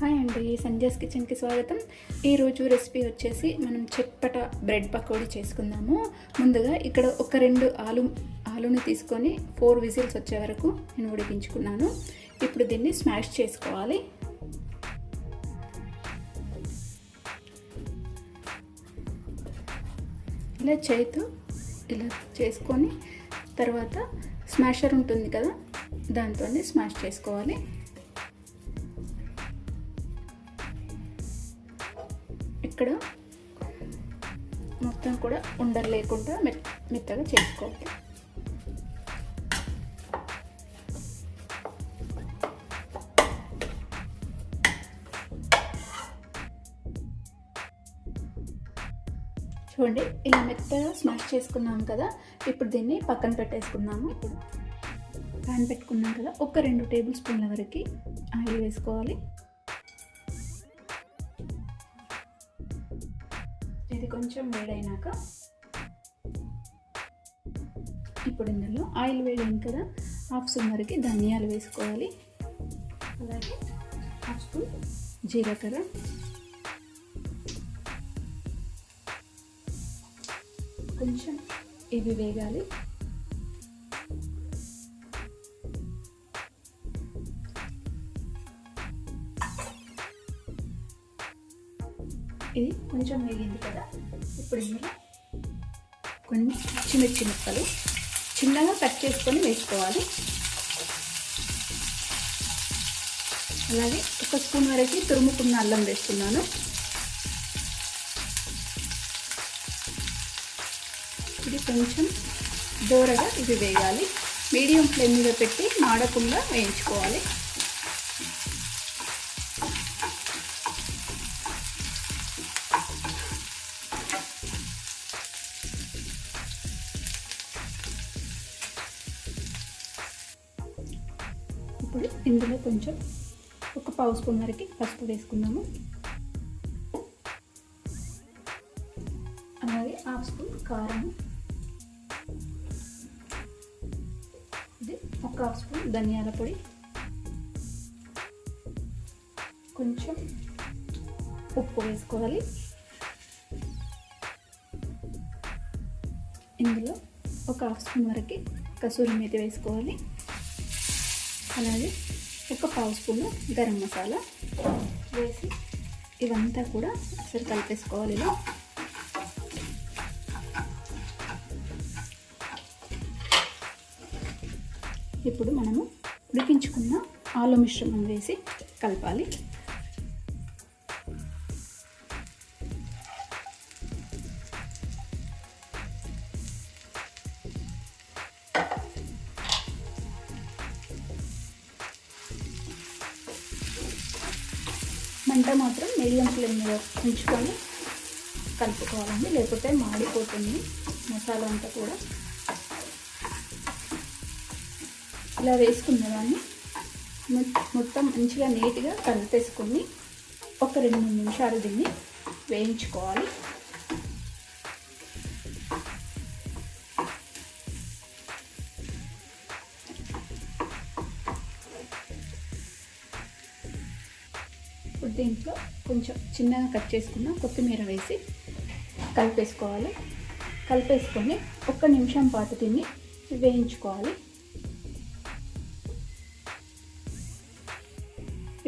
Hi అండి, సంజయ్స్ కిచెన్కి స్వాగతం. ఈరోజు రెసిపీ వచ్చేసి మనం చట్పట బ్రెడ్ పకోడీ చేసుకుందాము. ముందుగా ఇక్కడ ఒక 2 ఆలుని తీసుకొని 4 విజిల్స్ వచ్చే వరకు నేను ఉడికించుకున్నాను. ఇప్పుడు దీన్ని స్మాష్ చేసుకోవాలి. ఇలా చేతితో ఇలా చేసుకొని తర్వాత స్మాషర్ ఉంటుంది కదా, దాంతో స్మాష్ చేసుకోవాలి. ఇక్కడ మొత్తం కూడా ఉండలు లేకుండా మెత్తగా చేసుకోవాలి. చూడండి, ఇలా మెత్తగా స్మాష్ చేసుకున్నాం కదా. ఇప్పుడు దీన్ని పక్కన పెట్టేసుకుందాము. ఇప్పుడు ప్యాన్ పెట్టుకున్నాం కదా, ఒక 2 టేబుల్ స్పూన్ల వరకు ఆయిల్ వేసుకోవాలి. ఇది కొంచెం వేడైనాక ఇప్పుడు ఇందులో ఆయిల్ వేడైంది కదా, 1/2 స్పూన్ వరకు ధనియాలు వేసుకోవాలి. అలాగే 1/2 స్పూన్ జీలకర్ర, కొంచెం ఇవి వేగాలి. ఇది కొంచెం వేగింది కదా, ఇప్పుడు ఇందులో కొన్ని పచ్చిమిర్చి ముక్కలు చిన్నగా కట్ చేసుకొని వేసుకోవాలి. అలాగే 1 స్పూన్ వరకు తురుముకున్న అల్లం వేస్తున్నాను. ఇది కొంచెం దూరగా ఇది వేయాలి. మీడియం ఫ్లేమ్ మీద పెట్టి మాడకుండా వేయించుకోవాలి. ఇప్పుడు ఇందులో కొంచెం ఒక 1/2 స్పూన్ వరకు పసుపు వేసుకుందాము. అలాగే 1/2 స్పూన్ కారం, ఇది ఒక 1/2 స్పూన్ ధనియాల పొడి, కొంచెం ఉప్పు వేసుకోవాలి. ఇందులో ఒక 1/2 స్పూన్ వరకు కసూరి మేతి వేసుకోవాలి. అలాగే ఒక 1/2 స్పూన్ గరం మసాలా వేసి ఇవంతా కూడా ఒకసారి కలిపేసుకోవాలి. ఇలా ఇప్పుడు మనము ఉడికించుకున్న ఆలు మిశ్రమం వేసి కలపాలి. మంట మాత్రం మీడియం ఫ్లేమ్ మీద ఉంచుకొని కలుపుకోవాలండి, లేకపోతే మాడిపోతుంది మసాలా అంతా కూడా. ఇలా వేసుకున్న దాన్ని మొత్తం మంచిగా నీట్గా కలిపేసుకొని ఒక 2-3 నిమిషాలు దీన్ని వేయించుకోవాలి. ఇప్పుడు దీంట్లో కొంచెం చిన్నగా కట్ చేసుకున్న కొత్తిమీర వేసి కలిపేసుకోవాలి. కలిపేసుకొని 1 నిమిషం పాటు దీన్ని వేయించుకోవాలి.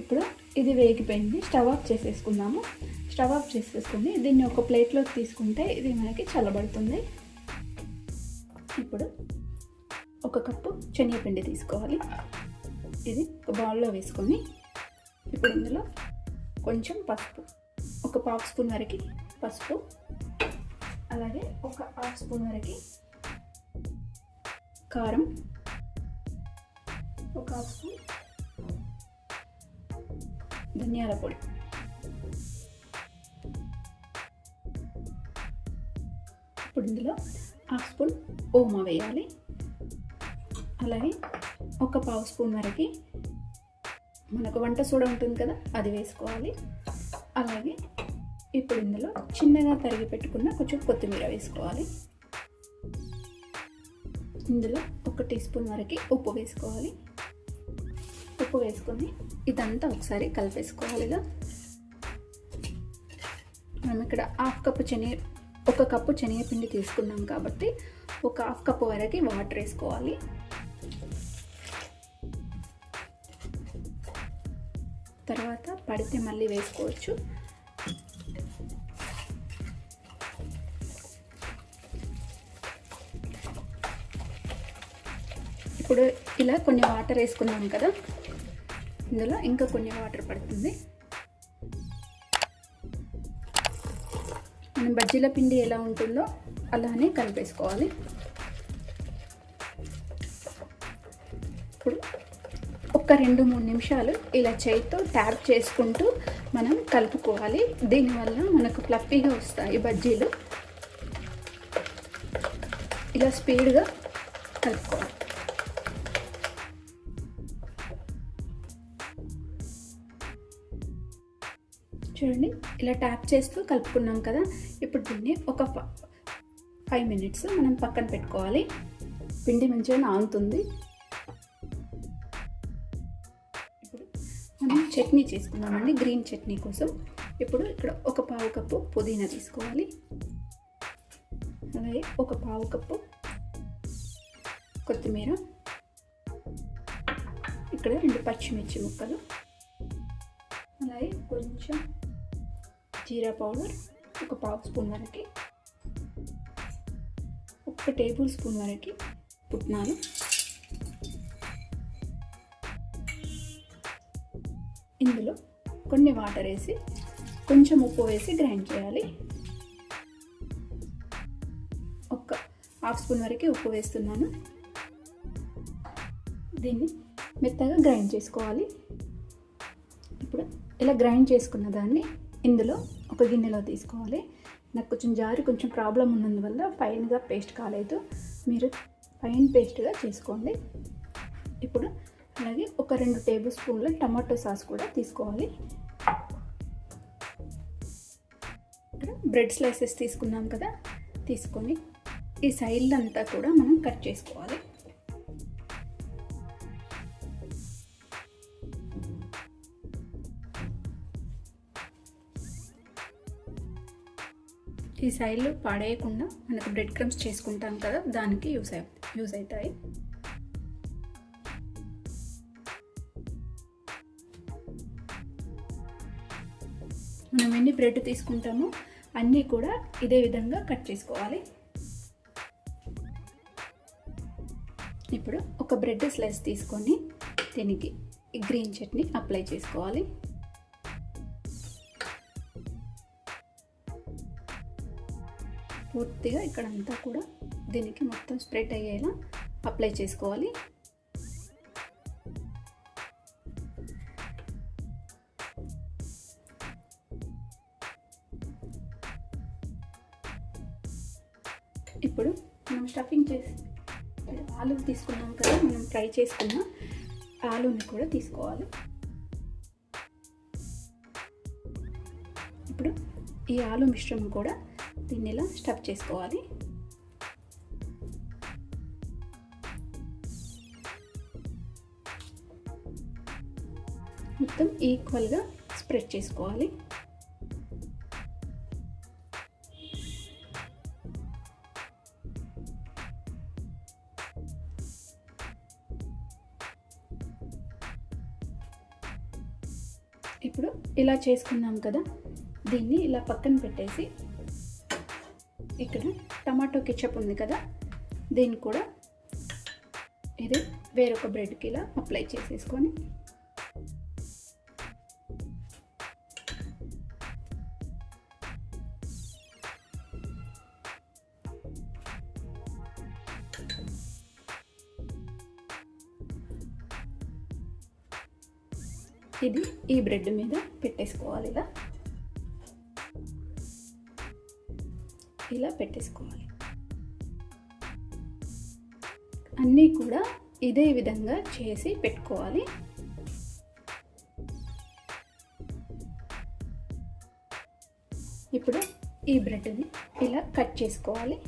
ఇప్పుడు ఇది వేగిపోయింది, స్టవ్ ఆఫ్ చేసేసుకుందాము. స్టవ్ ఆఫ్ చేసేసుకుని దీన్ని ఒక ప్లేట్లోకి తీసుకుంటే ఇది మనకి చల్లబడుతుంది. ఇప్పుడు 1 కప్పు శనగపిండి తీసుకోవాలి. ఇది ఒక బౌల్లో వేసుకొని ఇప్పుడు ఇందులో కొంచెం పసుపు, ఒక 1/2 స్పూన్ వరకు పసుపు, అలాగే ఒక 1/2 స్పూన్ వరకు కారం, ఒక 1/2 స్పూన్ ధనియాల పొడి, ఇప్పుడు ఇందులో 1/2 స్పూన్ ఓమా వేయాలి. అలాగే ఒక 1/2 స్పూన్ వరకు మనకు వంట సోడా ఉంటుంది కదా, అది వేసుకోవాలి. అలాగే ఇప్పుడు ఇందులో చిన్నగా తరిగి పెట్టుకున్న కొంచెం కొత్తిమీర వేసుకోవాలి. ఇందులో 1 టీ స్పూన్ వరకు ఉప్పు వేసుకోవాలి. ఉప్పు వేసుకొని ఇదంతా ఒకసారి కలిపేసుకోవాలి. ఇలా మనం ఇక్కడ ఒక కప్పు శనగపిండి తీసుకున్నాం కాబట్టి ఒక హాఫ్ కప్పు వరకు వాటర్ వేసుకోవాలి. తర్వాత పడితే మళ్ళీ వేసుకోవచ్చు. ఇప్పుడు ఇలా కొన్ని వాటర్ వేసుకున్నాం కదా, ఇందులో ఇంకా కొన్ని వాటర్ పడుతుంది. మనం బజ్జీల పిండి ఎలా ఉంటుందో అలానే కలిపేసుకోవాలి. ఇప్పుడు ఒక 2-3 నిమిషాలు ఇలా చేయితో ట్యాప్ చేసుకుంటూ మనం కలుపుకోవాలి. దీనివల్ల మనకు ఫ్లఫీగా వస్తాయి బజ్జీలు. ఇలా స్పీడ్గా కలుపుకోవాలి. చూడండి, ఇలా ట్యాప్ చేస్తూ కలుపుకున్నాం కదా. ఇప్పుడు దీన్ని ఒక 5 మినిట్స్ మనం పక్కన పెట్టుకోవాలి. పిండి మంచిగా నానుతుంది. ఇప్పుడు మనం చట్నీ చేసుకున్నామండి, గ్రీన్ చట్నీ కోసం. ఇప్పుడు ఇక్కడ ఒక పావు కప్పు పుదీనా తీసుకోవాలి. అలాగే ఒక పావు కప్పు కొత్తిమీర, ఇక్కడ 2 పచ్చిమిర్చి ముక్కలు, అలాగే కొంచెం జీరా పౌడర్, ఒక పావు స్పూన్ వరకు, 1 టేబుల్ స్పూన్ వరకు పుట్నాలు, ఇందులో కొన్ని వాటర్ వేసి కొంచెం ఉప్పు వేసి గ్రైండ్ చేయాలి. ఒక హాఫ్ స్పూన్ వరకు ఉప్పు వేస్తున్నాను. దీన్ని మెత్తగా గ్రైండ్ చేసుకోవాలి. ఇప్పుడు ఇలా గ్రైండ్ చేసుకున్న దాన్ని ఇందులో ఒక గిన్నెలో తీసుకోవాలి. నాకు కొంచెం ప్రాబ్లం ఉన్నందువల్ల ఫైన్గా పేస్ట్ కాలేదు, మీరు ఫైన్ పేస్ట్గా చేసుకోండి. ఇప్పుడు అలాగే ఒక 2 టేబుల్ స్పూన్ల టమాటో సాస్ కూడా తీసుకోవాలి. ఇక్కడ బ్రెడ్ స్లైసెస్ తీసుకున్నాం కదా, తీసుకొని ఈ సైడ్ అంతా కూడా మనం కట్ చేసుకోవాలి. ఈ సైడ్లు పాడేయకుండా మనకు బ్రెడ్ క్రమ్స్ చేసుకుంటాం కదా, దానికి యూజ్ అవుతాయి. మనం ఎన్ని బ్రెడ్ తీసుకుంటామో అన్నీ కూడా ఇదే విధంగా కట్ చేసుకోవాలి. ఇప్పుడు ఒక బ్రెడ్ స్లైస్ తీసుకొని దీనికి ఈ గ్రీన్ చట్నీ అప్లై చేసుకోవాలి. పూర్తిగా ఇక్కడంతా కూడా దీనికి మొత్తం స్ప్రెడ్ అయ్యేలా అప్లై చేసుకోవాలి. ఇప్పుడు మనం స్టఫింగ్ చేసి ఆలు తీసుకున్నాం కదా, మనం ఫ్రై చేసుకున్న ఆలుని కూడా తీసుకోవాలి. ఇప్పుడు ఈ ఆలు మిశ్రమం కూడా దీన్ని ఇలా స్టఫ్ చేసుకోవాలి. మొత్తం ఈక్వల్గా స్ప్రెడ్ చేసుకోవాలి. ఇప్పుడు ఇలా చేసుకున్నాం కదా, దీన్ని ఇలా పక్కన పెట్టేసి ఇక్కడ టమాటో కెచప్ ఉంది కదా, దీన్ని కూడా ఇది వేరొక బ్రెడ్కి ఇలా అప్లై చేసేసుకొని ఇది ఈ బ్రెడ్ మీద పెట్టేసుకోవాలి. ఇలా పెట్టేసుకోవాలి. అన్నీ కూడా ఇదే విధంగా చేసి పెట్టుకోవాలి. ఇప్పుడు ఈ బ్రెడ్ని ఇలా కట్ చేసుకోవాలి.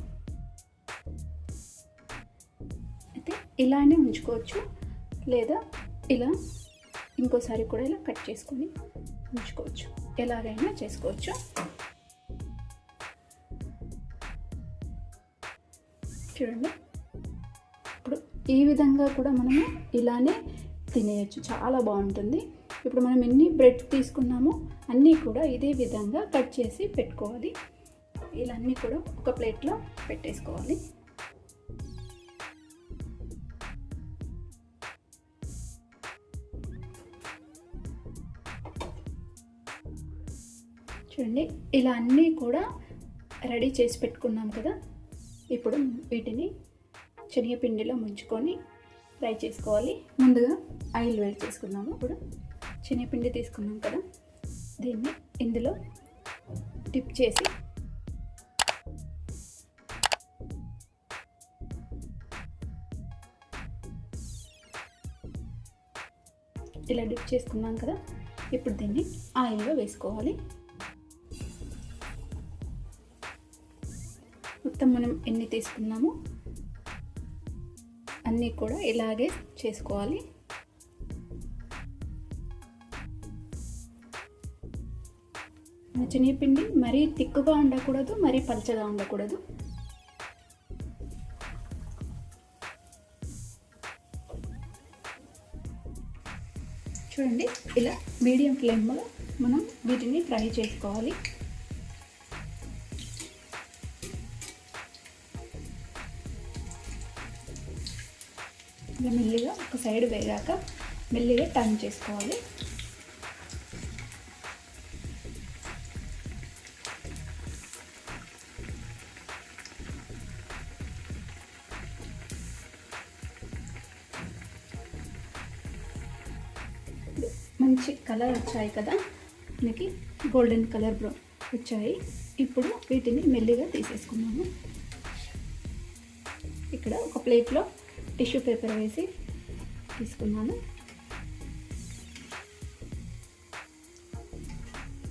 అయితే ఇలానే ఉంచుకోవచ్చు, లేదా ఇలా ఇంకోసారి కూడా ఇలా కట్ చేసుకొని ఉంచుకోవచ్చు, ఎలాగైనా చేసుకోవచ్చు. చూడండి, ఇప్పుడు ఈ విధంగా కూడా మనము ఇలానే తినేయచ్చు, చాలా బాగుంటుంది. ఇప్పుడు మనం ఎన్ని బ్రెడ్ తీసుకున్నామో అన్నీ కూడా ఇదే విధంగా కట్ చేసి పెట్టుకోవాలి. ఇలా అన్నీ కూడా ఒక ప్లేట్లో పెట్టేసుకోవాలి. చూడండి, ఇలా అన్నీ కూడా రెడీ చేసి పెట్టుకున్నాం కదా. ఇప్పుడు వీటిని శనగపిండిలో ముంచుకొని ఫ్రై చేసుకోవాలి. ముందుగా ఆయిల్ వేడి చేసుకుందాము. ఇప్పుడు శనగపిండి తీసుకున్నాం కదా, దీన్ని ఇందులో డిప్ చేసి ఇలా డిప్ చేసుకున్నాం కదా. ఇప్పుడు దీన్ని ఆయిల్లో వేసుకోవాలి. మొత్తం మనం ఎన్ని తీసుకున్నామో అన్నీ కూడా ఇలాగే చేసుకోవాలి. శనగపిండి మరీ తిక్కుగా ఉండకూడదు, మరీ పలచగా ఉండకూడదు. చూడండి, ఇలా మీడియం ఫ్లేమ్లో మనం వీటిని ఫ్రై చేసుకోవాలి. ఇలా మెల్లిగా ఒక సైడ్ వేగాక మెల్లిగా టర్న్ చేసుకోవాలి. మంచి కలర్ వచ్చాయి కదా, మనకి గోల్డెన్ కలర్ వచ్చాయి. ఇప్పుడు వీటిని మెల్లిగా తీసేసుకున్నాము. ఇక్కడ ఒక ప్లేట్లో టిష్యూ పేపర్ వేసి తీసుకున్నాను.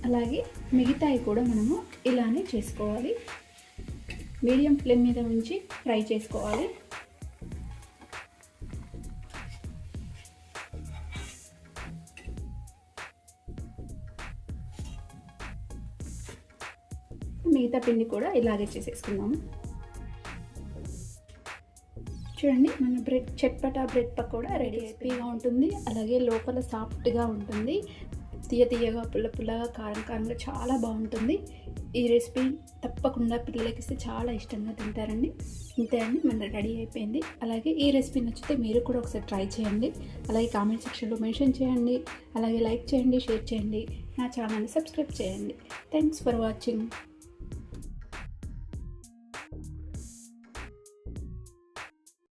అలాగే మిగతాయి కూడా మనము ఇలానే చేసుకోవాలి. మీడియం ఫ్లేమ్ మీద ఉంచి ఫ్రై చేసుకోవాలి. మిగతా పిండి కూడా ఇలాగే చేసేసుకుందాము. చూడండి, మన బ్రెడ్ చట్పటా బ్రెడ్ పకోడా రెడీ అయిపోయిగా ఉంటుంది. అలాగే లోపల సాఫ్ట్గా ఉంటుంది, తీయగా పుల్లగా కారంగా చాలా బాగుంటుంది. ఈ రెసిపీ తప్పకుండా పిల్లలకి ఇస్తే చాలా ఇష్టంగా తింటారండి. ఇంతే అండి, మన రెడీ అయిపోయింది. అలాగే ఈ రెసిపీ నచ్చితే మీరు కూడా ఒకసారి ట్రై చేయండి. అలాగే కామెంట్ సెక్షన్లో మెన్షన్ చేయండి. అలాగే లైక్ చేయండి, షేర్ చేయండి, నా ఛానల్ని సబ్స్క్రైబ్ చేయండి. Thanks for watching.